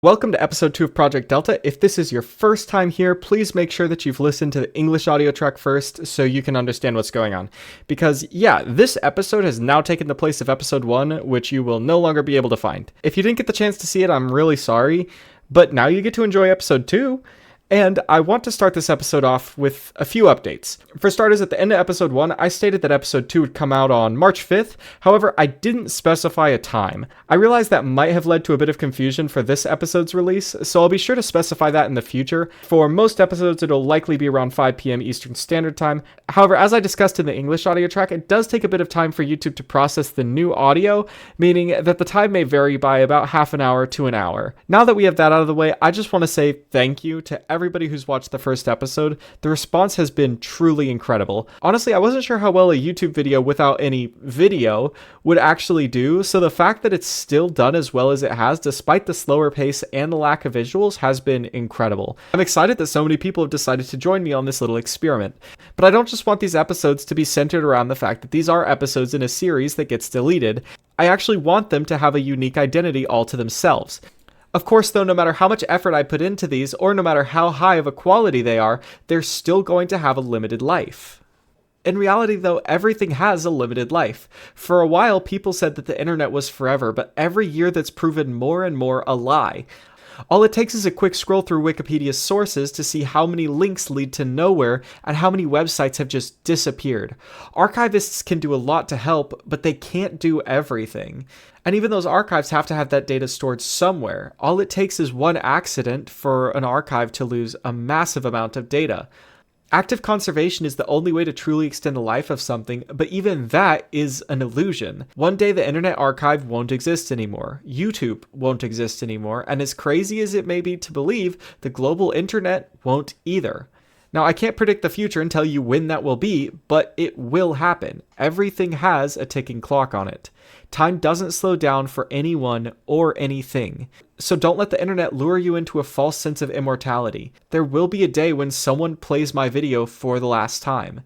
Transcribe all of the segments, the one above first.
Welcome to episode 2 of Project Delta. If this is your first time here, please make sure that you've listened to the English audio track first so you can understand what's going on. Because, yeah, this episode has now taken the place of episode 1, which you will no longer be able to find. If you didn't get the chance to see it, I'm really sorry, but now you get to enjoy episode 2. And I want to start this episode off with a few updates. For starters, at the end of episode 1, I stated that episode 2 would come out on March 5th. However, I didn't specify a time. I realize that might have led to a bit of confusion for this episode's release, so I'll be sure to specify that in the future. For most episodes, it'll likely be around 5 p.m. Eastern Standard Time. However, as I discussed in the English audio track, it does take a bit of time for YouTube to process the new audio, meaning that the time may vary by about half an hour to an hour. Now that we have that out of the way, I just want to say thank you to everybody who's watched the first episode. The response has been truly incredible. Honestly, I wasn't sure how well a YouTube video without any video would actually do, so the fact that it's still done as well as it has, despite the slower pace and the lack of visuals, has been incredible. I'm excited that so many people have decided to join me on this little experiment. But I don't just want these episodes to be centered around the fact that these are episodes in a series that gets deleted. I actually want them to have a unique identity all to themselves. Of course, though, no matter how much effort I put into these, or no matter how high of a quality they are, they're still going to have a limited life. In reality, though, everything has a limited life. For a while, people said that the internet was forever, but every year that's proven more and more a lie. All it takes is a quick scroll through Wikipedia's sources to see how many links lead to nowhere and how many websites have just disappeared. Archivists can do a lot to help, but they can't do everything. And even those archives have to have that data stored somewhere. All it takes is one accident for an archive to lose a massive amount of data. Active conservation is the only way to truly extend the life of something, but even that is an illusion. One day the Internet Archive won't exist anymore. YouTube won't exist anymore, and as crazy as it may be to believe, the global internet won't either. Now, I can't predict the future and tell you when that will be, but it will happen. Everything has a ticking clock on it. Time doesn't slow down for anyone or anything. So don't let the internet lure you into a false sense of immortality. There will be a day when someone plays my video for the last time.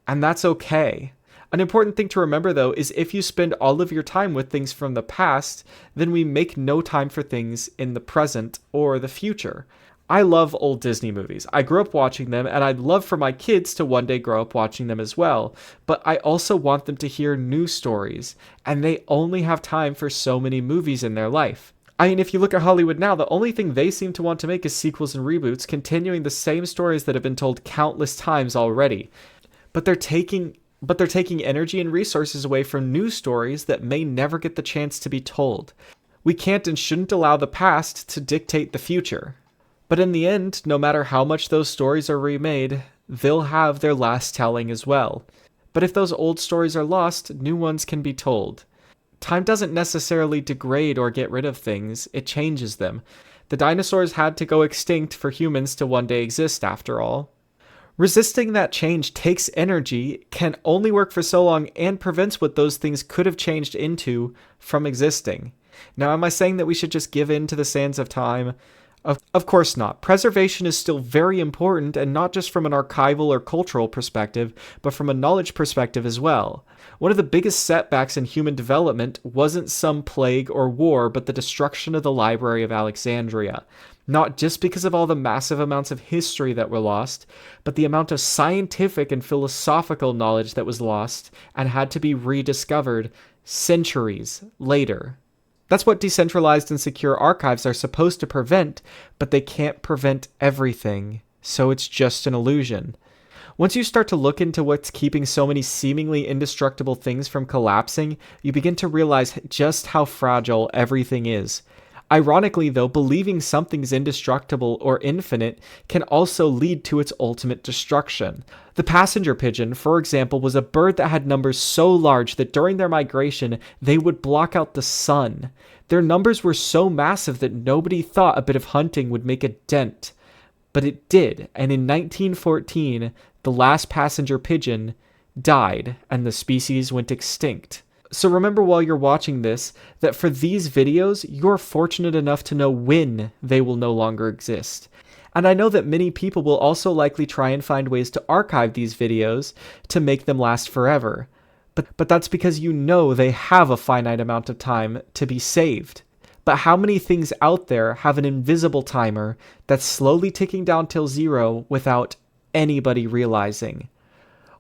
And that's okay. An important thing to remember, though, is if you spend all of your time with things from the past, then we make no time for things in the present or the future. I love old Disney movies. I grew up watching them, and I'd love for my kids to one day grow up watching them as well. But I also want them to hear new stories, and they only have time for so many movies in their life. I mean, if you look at Hollywood now, the only thing they seem to want to make is sequels and reboots, continuing the same stories that have been told countless times already. But they're taking energy and resources away from new stories that may never get the chance to be told. We can't and shouldn't allow the past to dictate the future. But in the end, no matter how much those stories are remade, they'll have their last telling as well. But if those old stories are lost, new ones can be told. Time doesn't necessarily degrade or get rid of things, it changes them. The dinosaurs had to go extinct for humans to one day exist, after all. Resisting that change takes energy, can only work for so long, and prevents what those things could have changed into from existing. Now, am I saying that we should just give in to the sands of time? Of course not. Preservation is still very important, and not just from an archival or cultural perspective, but from a knowledge perspective as well. One of the biggest setbacks in human development wasn't some plague or war, but the destruction of the Library of Alexandria. Not just because of all the massive amounts of history that were lost, but the amount of scientific and philosophical knowledge that was lost and had to be rediscovered centuries later. That's what decentralized and secure archives are supposed to prevent, but they can't prevent everything, so it's just an illusion. Once you start to look into what's keeping so many seemingly indestructible things from collapsing, you begin to realize just how fragile everything is. Ironically, though, believing something's indestructible or infinite can also lead to its ultimate destruction. The passenger pigeon, for example, was a bird that had numbers so large that during their migration, they would block out the sun. Their numbers were so massive that nobody thought a bit of hunting would make a dent. But it did, and in 1914, the last passenger pigeon died, and the species went extinct. So remember while you're watching this, that for these videos, you're fortunate enough to know when they will no longer exist. And I know that many people will also likely try and find ways to archive these videos to make them last forever. But that's because you know they have a finite amount of time to be saved. But how many things out there have an invisible timer that's slowly ticking down till 0 without anybody realizing?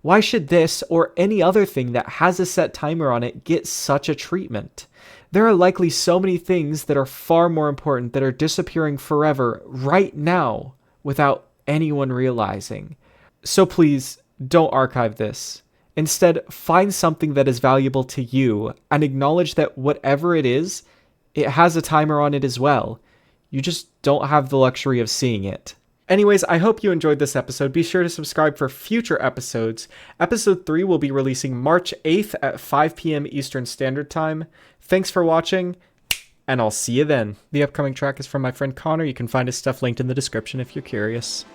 Why should this or any other thing that has a set timer on it get such a treatment? There are likely so many things that are far more important that are disappearing forever right now without anyone realizing. So please, don't archive this. Instead, find something that is valuable to you and acknowledge that whatever it is, it has a timer on it as well. You just don't have the luxury of seeing it. Anyways, I hope you enjoyed this episode. Be sure to subscribe for future episodes. Episode 3 will be releasing March 8th at 5 p.m. Eastern Standard Time. Thanks for watching, and I'll see you then. The upcoming track is from my friend Connor. You can find his stuff linked in the description if you're curious.